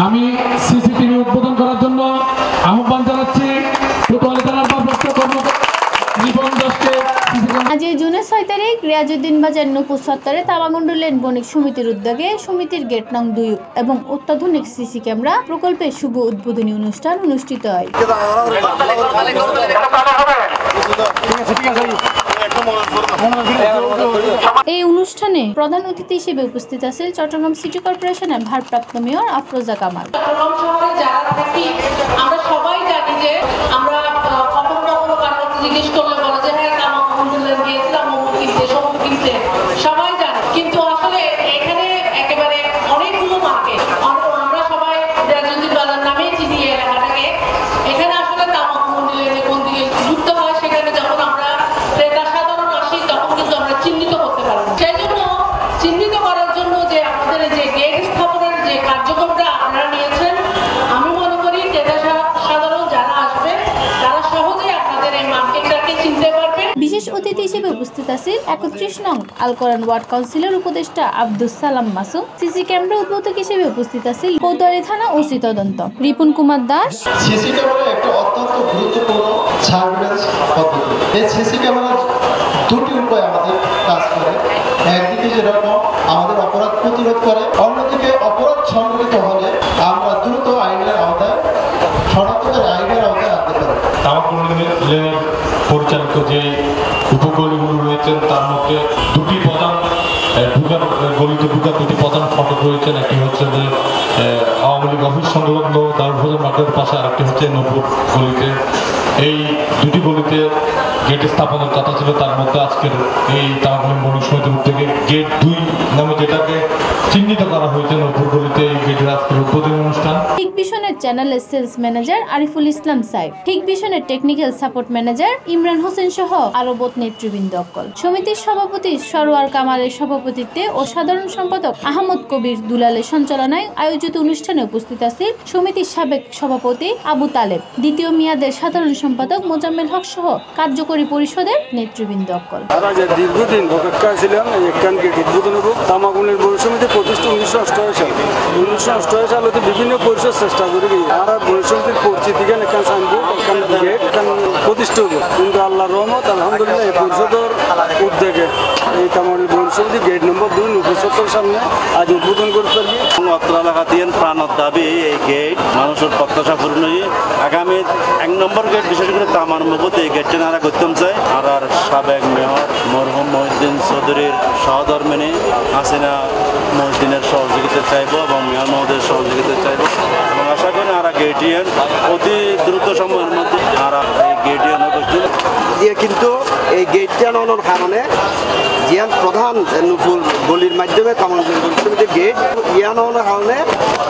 আমি সিসিটিভি উদ্বোধন করার জন্য আহ্বান জানাচ্ছি কোতোয়ালি থানার ভারপ্রাপ্ত কর্মকর্তা রিপন দাসকে। আজ জুনের 6 তারিখ রিয়াজউদ্দিন বাজার নূপুর চত্বরে তামাগুন্ডু লেন বণিক সমিতির উদ্যোগে সমিতির গেট নং 2 এবং অত্যাধুনিক সিসি ক্যামেরা প্রকল্পের শুভ উদ্বোধনী অনুষ্ঠান অনুষ্ঠিত হয়। এই অনুষ্ঠানে প্রধান অতিথি হিসেবে উপস্থিত আছেন চট্টগ্রাম সিটি কর্পোরেশনের ভারপ্রাপ্ত মেয়র আফরোজা কামাল। চট্টগ্রাম শহরে যারা থাকি আমরা সবাই জানি যে আমরা কখনো কখনো কারো জিজ্ঞেস করলে বলে যে হ্যাঁ তামাগুন্ডু লেন গিয়েছিলাম অমুক কিনতে সমুক কিনতে, সবাই জানে। কিন্তু আসলে এখানে একেবারে অনেকগুলো মার্কেট, আমরা সবাই রিয়াজউদ্দিন বাজার নামেই চিনি এলাকাটাকে। এখানে আসলে তামাগুন্ডু লেনে কোন দিকে যুক্ত হয় সেখানে যখন আমরা ক্রেতা সাধারণ আসি তখন কিন্তু আমরা চিহ্নিত করতে পারি। সেই জন্য চিহ্নিত করার জন্য যে আমাদের যে গেট স্থাপনের যে কার্যক্রমটা আপনারা নিয়েছেন, আমি মনে করি ক্রেতা সাধারণ যারা আসবে তারা সহজেই আপনাদের এই মার্কেটটাকে চিনতে পারবে। বিশেষ অতিথি হিসেবে উপস্থিত আছেন 31 নং আল কোরআন ওয়ার্ড কাউন্সিলের উপদেষ্টা আব্দুস সালাম মাসুম। সিসি ক্যামেরা উদ্বোধক হিসেবে উপস্থিত আছেন কোতোয়ালি থানা ওসি তদন্ত রিপন কুমার দাস। সিসি ক্যামেরা একটা অত্যন্ত গুরুত্বপূর্ণ সার্ভিলেন্স পদ্ধতি। এই সিসি ক্যামেরা দুটি উপায়ে আমাদের কাজ করে। একদিকে যেরকম আমাদের অপরাধ প্রতিরোধ করে, অন্যদিকে অপরাধ সংঘটিত হলে আমরা দ্রুত আইনের আওতায় শনাক্তকারী আইনের আওতায় আনতে পারি। তামাগুন্ডু লেনের পরিচালিত যে উপগলিগুলো রয়েছেন তার মধ্যে দুটি প্রধান গলিতে ঢুকার দুটি প্রধান ফটক রয়েছেন। একটি হচ্ছে যে আওয়ামী লীগ অফিস সংলগ্ন দারুল মার্কেটের পাশে, আরেকটি হচ্ছে নূপুর গলিতে। এই দুটি গলিতে গেট স্থাপনের কথা ছিল, তার মধ্যে আজকের এই তামাগুন্ডু বণিক সমিতির উদ্যোগে গেট 2 নামে যেটাকে চিহ্নিত করা হয়েছে নূপুর গলিতে, এই গেটের আজকের উদ্বোধনী অনুষ্ঠান। ঠিক ভিশনের চ্যানেলের সেলস ম্যানেজার আরিফুল ইসলাম সাইফ, ঠিক ভিশনের technical support manager Imran Hossain সহ আরো বোধ নেতৃবৃন্দ অকল। সমিতির সভাপতি সরোয়ার কামালের সভাপতিত্বে ও সাধারণ সম্পাদক আহমদ কবির দুলালের সঞ্চালনায় আয়োজিত অনুষ্ঠানে উপস্থিত আছেন সমিতির সাবেক সভাপতি আবু তালেব, দ্বিতীয় মেয়াদের সাধারণ সম্পাদক মোজাম্মেল হক সহ কার্যকরী পরিষদের নেতৃবৃন্দ অকল। দীর্ঘদিন অপেক্ষা ছিলাম এখান গেট উদ্বোধন হব। তামাগুন্ডু বণিক সমিতি প্রতিষ্ঠা 1988 সালে। 1988 সালে বিভিন্ন পরিষদ চেষ্টা করে আর বণিক সমিতির পরিচিতি এখানে আনবো, এখান গেট এখান প্রতিষ্ঠা হবো। কিন্তু আল্লাহর রহমত আলহামদুলিল্লাহ এই পরিষদের উদ্যোগে এই তামাগুন্ডু বণিক সমিতি গেট নম্বর 2 নূপুর চত্বরের সামনে আজ উদ্বোধন করতে পারি। অত্র এলাকা দিয়ে প্রাণত দাবি এই গেট মানুষের প্রত্যাশা পূরণ হয়ে আগামী 1 নম্বর গেট বিশেষ করে তামার মুখতে এই গেটটা নারা করতাম চাই। আর সাবেক মেয়র মরহুম মহিউদ্দিন চৌধুরীর সহধর্মিনী হাসিনা মহিউদ্দিনের সহযোগিতা চাইব এবং মেয়র মহোদয়ের সহযোগিতা চাইব এবং আশা করি আর গেটিয়ান অতি দ্রুত সময়ের মধ্যে আর এই গেটিয়ান করছেন দিয়ে। কিন্তু এই গেটটা আনানোর কারণে জিয়ান প্রধান নূপুর গলির মাধ্যমে তামাগুন্ডু বণিক সমিতির গেট ইয়ান আনানোর কারণে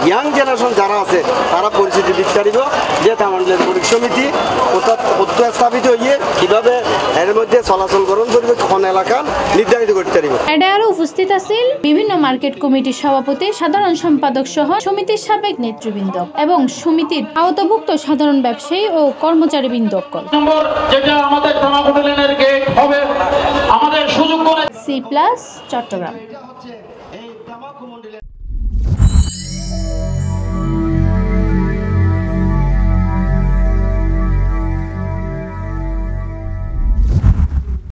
ইয়াং জেনারেশন যারা আছে তারা পরিচিতি দিতে পারিব যে তামাগুন্ডু বণিক সমিতি অর্থাৎ স্থাপিত হয়ে কিভাবে এর মধ্যে চলাচল করণ করবে কোন এলাকা নির্ধারিত করতে পারিব। এতে আরো উপস্থিত আছেন বিভিন্ন মার্কেট কমিটির সভাপতি, সাধারণ সম্পাদক সহ সমিতির সাবেক নেতৃবৃন্দ এবং সমিতির আওতাভুক্ত সাধারণ ব্যবসায়ী ও কর্মচারীবৃন্দ অকল। নম্বর যেটা আমাদের তামাগুন্ডু লেনের গেট হবে আমাদের সুযোগ করে C+ চট্টগ্রাম।